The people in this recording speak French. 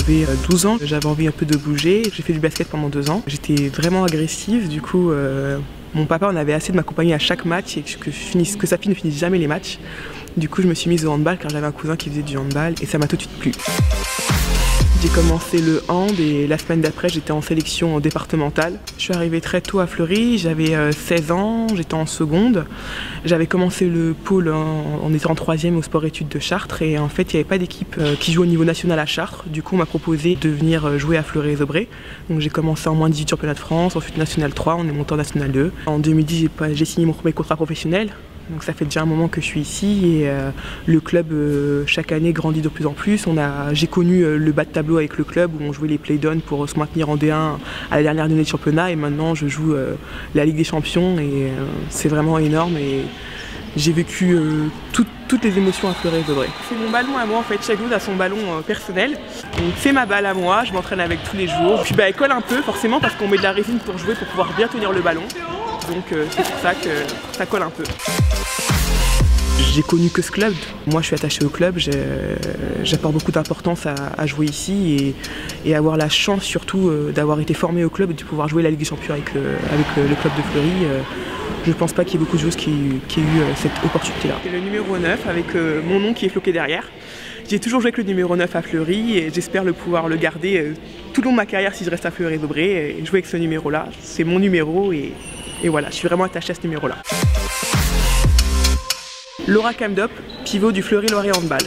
J'avais 12 ans, j'avais envie un peu de bouger. J'ai fait du basket pendant 2 ans. J'étais vraiment agressive, du coup mon papa en avait assez de m'accompagner à chaque match et que sa fille ne finisse jamais les matchs. Du coup je me suis mise au handball car j'avais un cousin qui faisait du handball et ça m'a tout de suite plu. J'ai commencé le hand et la semaine d'après j'étais en sélection départementale. Je suis arrivée très tôt à Fleury, j'avais 16 ans, j'étais en seconde. J'avais commencé le pôle en étant en 3e au sport-études de Chartres et en fait il n'y avait pas d'équipe qui joue au niveau national à Chartres. Du coup on m'a proposé de venir jouer à Fleury-les-Aubrais. Donc j'ai commencé en moins 18 championnats de France, ensuite National 3, on est monté en National 2. En 2010 j'ai signé mon premier contrat professionnel. Donc ça fait déjà un moment que je suis ici et le club chaque année grandit de plus en plus. J'ai connu le bas de tableau avec le club où on jouait les play-downs pour se maintenir en D1 à la dernière année de championnat et maintenant je joue la Ligue des Champions et c'est vraiment énorme et j'ai vécu toutes les émotions à Fleury-les-Aubrais. C'est mon ballon à moi en fait, chaque joueur a son ballon personnel. Donc c'est ma balle à moi, je m'entraîne avec tous les jours. Puis elle colle un peu forcément parce qu'on met de la résine pour jouer pour pouvoir bien tenir le ballon. Donc c'est pour ça que ça colle un peu. J'ai connu que ce club. Moi je suis attachée au club, j'apporte beaucoup d'importance à jouer ici et avoir la chance surtout d'avoir été formée au club et de pouvoir jouer la Ligue des Champions avec le club de Fleury. Je ne pense pas qu'il y ait beaucoup de joueuses qui aient eu cette opportunité-là. C'est le numéro 9 avec mon nom qui est floqué derrière. J'ai toujours joué avec le numéro 9 à Fleury et j'espère pouvoir le garder tout le long de ma carrière si je reste à Fleury-les-Aubrais et jouer avec ce numéro-là. C'est mon numéro et voilà, je suis vraiment attachée à ce numéro-là. Laura Kamdop, pivot du Fleury-Loiret Handball.